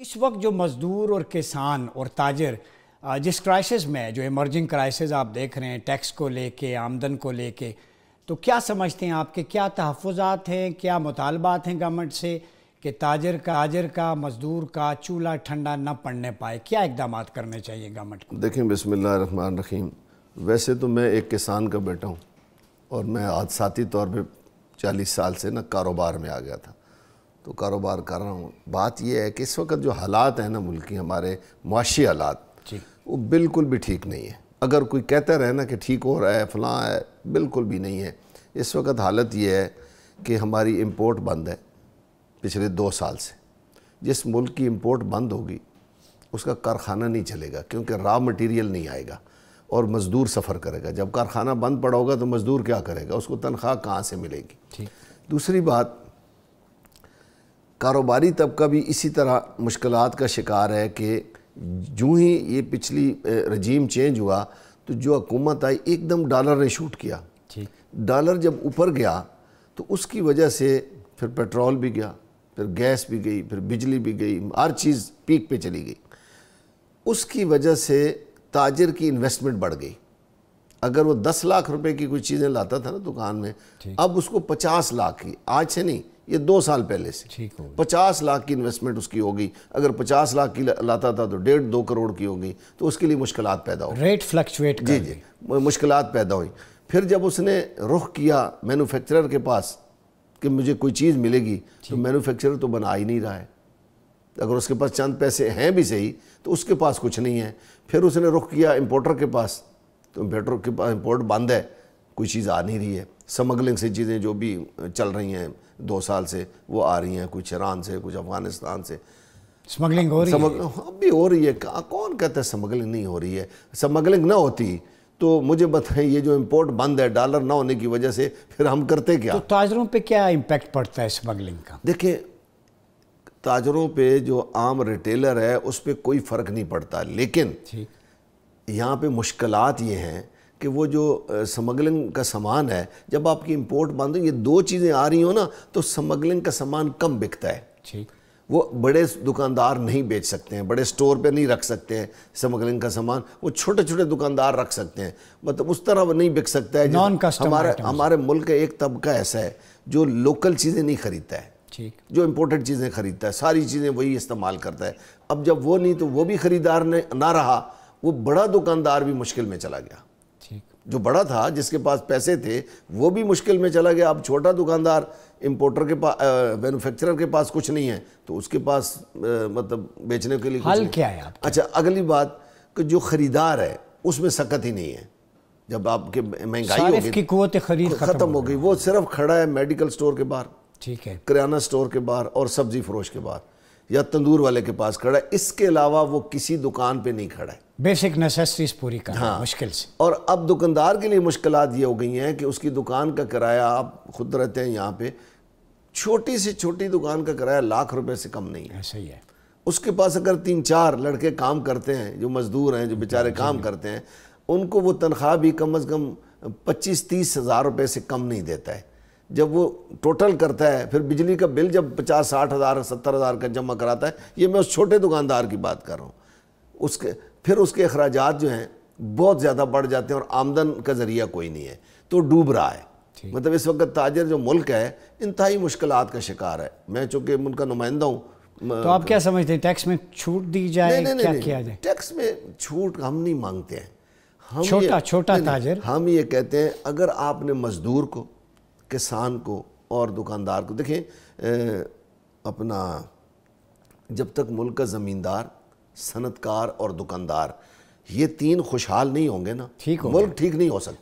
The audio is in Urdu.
اس وقت جو مزدور اور کسان اور تاجر جس کرائسس میں جو ایمرجنگ کرائسس آپ دیکھ رہے ہیں ٹیکس کو لے کے آمدن کو لے کے، تو کیا سمجھتے ہیں آپ کے کیا تحفظات ہیں، کیا مطالبات ہیں گورنمنٹ سے کہ تاجر کا مزدور کا چولہا ٹھنڈا نہ پڑنے پائے؟ کیا اقدامات کرنے چاہیے گورنمنٹ کو؟ دیکھیں، بسم اللہ الرحمن الرحیم۔ ویسے تو میں ایک کسان کا بیٹا ہوں اور میں حادثاتی طور پہ 40 سال سے کاروبار میں آ گیا تھا، تو کاروبار کر رہا ہوں۔ بات یہ ہے کہ اس وقت جو حالات ہیں ملکی ہمارے معاشی حالات وہ بالکل بھی ٹھیک نہیں ہے۔ اگر کوئی کہتا رہے کہ ٹھیک ہو رہا ہے فلاں ہے، بالکل بھی نہیں ہے۔ اس وقت حالت یہ ہے کہ ہماری امپورٹ بند ہے پچھلے 2 سال سے۔ جس ملک کی امپورٹ بند ہوگی اس کا کارخانہ نہیں چلے گا، کیونکہ را مٹیریل نہیں آئے گا اور مزدور سفر کرے گا۔ جب کارخانہ بند پڑا ہوگا تو مزدور کیا کرے گا؟ اس کو تنخواہ کہاں سے ملے گی؟ دوسری بات، کاروباری طبقہ بھی اسی طرح مشکلات کا شکار ہے کہ جو ہی یہ پچھلی رجیم چینج ہوا تو جو حکومت آئی ایک دم ڈالر نے شوٹ کیا۔ ڈالر جب اوپر گیا تو اس کی وجہ سے پھر پیٹرول بھی گیا، پھر گیس بھی گئی، پھر بجلی بھی گئی، ہر چیز پیک پہ چلی گئی۔ اس کی وجہ سے تاجر کی انویسٹمنٹ بڑھ گئی۔ اگر وہ 10 لاکھ روپے کی کوئی چیزیں لاتا تھا دکان میں، اب اس کو 50 لاکھ کی، آج سے نہیں، یہ 2 سال پہلے سے 50 لاکھ کی انویسٹمنٹ اس کی ہوگی۔ اگر 50 لاکھ کی لاتا تھا تو 1.5-2 کروڑ کی ہوگی، تو اس کے لیے مشکلات پیدا ہوئی، ریٹ فلکچویٹ کر جی مشکلات پیدا ہوئی۔ پھر جب اس نے رخ کیا مینوفیکچرر کے پاس کہ مجھے کوئی چیز ملے گی، تو مینوفیکچرر تو بنا ہی نہیں رہا ہے۔ اگر اس کے پاس چند پیسے ہیں بھی صحیح تو اس کے پاس کچھ نہیں ہے۔ پھر اس نے رخ کیا امپورٹر کے پاس، تو امپورٹر کے پاس امپورٹ بند ہے، کوئی چیز آ نہیں رہی ہے۔ سمگلنگ سے چیزیں جو بھی چل رہی ہیں 2 سال سے وہ آ رہی ہیں، کچھ ایران سے، کچھ افغانستان سے۔ سمگلنگ ہو رہی ہے، اب بھی ہو رہی ہے۔ کون کہتا ہے سمگلنگ نہیں ہو رہی ہے؟ سمگلنگ نہ ہوتی تو مجھے بتائیں، یہ جو امپورٹ بند ہے ڈالر نہ ہونے کی وجہ سے، پھر ہم کرتے کیا؟ تو تاجروں پہ کیا امپیکٹ پڑتا ہے سمگلنگ کا؟ دیکھیں، تاجروں پہ جو عام ریٹیلر ہے اس پہ کوئی فرق نہیں پڑتا، لیکن یہاں پہ مشکلات یہ ہیں کہ وہ جو سمگلنگ کا سامان ہے، جب آپ کی امپورٹ بند ہو، یہ 2 چیزیں آ رہی ہوں نا، تو سمگلنگ کا سامان کم بکتا ہے۔ وہ بڑے دکاندار نہیں بیچ سکتے ہیں، بڑے سٹور پہ نہیں رکھ سکتے ہیں سمگلنگ کا سامان، وہ چھوٹے چھوٹے دکاندار رکھ سکتے ہیں، مطلب اس طرح وہ نہیں بک سکتا ہے۔ ہمارے ملک کا ایک طبقہ ایسا ہے جو لوکل چیزیں نہیں خریدتا ہے، جو امپورٹڈ چیزیں خریدتا ہے، ساری چیزیں وہی استعمال کرتا ہے۔ اب جب وہ نہیں تو وہ بھی خریدار نہ رہا، وہ بڑا دکاندار بھی مشکل میں چلا گیا۔ جو بڑا تھا، جس کے پاس پیسے تھے، وہ بھی مشکل میں چلا گیا۔ اب چھوٹا دکاندار، امپورٹر کے پاس، مینوفیکچرر کے پاس کچھ نہیں ہے تو اس کے پاس مطلب بیچنے کے لیے حل کیا ہے آپ؟ اچھا، اگلی بات کہ جو خریدار ہے اس میں سکت ہی نہیں ہے۔ جب آپ کے مہنگائی صارف کی قوت خرید ختم ہو گئی، وہ صرف کھڑا ہے میڈیکل سٹور کے باہر، کریانہ سٹور کے باہر اور سبزی فروش کے باہر یا تندور والے کے پاس کھڑا ہے، اس کے علاوہ وہ کسی دکان پہ نہیں کھڑا ہے۔ بیسک نیسیسٹیز پوری کرنا مشکل سے۔ اور اب دکاندار کے لیے مشکلات یہ ہو گئی ہیں کہ اس کی دکان کا کرایہ، آپ خود رہتے ہیں یہاں پہ، چھوٹی سے چھوٹی دکان کا کرایہ لاکھ روپے سے کم نہیں ہے۔ صحیح ہے۔ اس کے پاس اگر 3-4 لڑکے کام کرتے ہیں، جو مزدور ہیں، جو بیچارے کام کرتے ہیں، ان کو وہ تنخواہ بھی کم از کم 25-30 ہزار روپے سے کم نہیں دیتا ہے۔ جب وہ ٹوٹل کرتا ہے، پھر بجلی کا بل جب 50-60 ہزار 70 ہزار کا جمع کراتا ہے، یہ میں اس چھوٹے دکاندار کی بات کر رہا ہوں، پھر اس کے اخراجات جو ہیں بہت زیادہ بڑھ جاتے ہیں اور آمدن کا ذریعہ کوئی نہیں ہے، تو ڈوب رہا ہے۔ مطلب اس وقت تاجر جو ملک ہے انتہائی مشکلات کا شکار ہے۔ میں چونکہ ان کا نمائندہ ہوں۔ تو آپ کیا سمجھتے ہیں، ٹیکس میں چھوٹ دی جائے؟ کیا کیا جائے؟ ٹیکس میں چھوٹ ہم نہیں مانگتے ہیں، چھوٹا تاجر، ہم یہ کہتے ہیں اگر آپ نے مزدور کو، کسان کو اور دکاندار کو، دیکھیں اپنا جب تک ملک کا زمیندار، صنعت کار اور دکاندار یہ 3 خوشحال نہیں ہوں گے نا، ملک ٹھیک نہیں ہو سکتا۔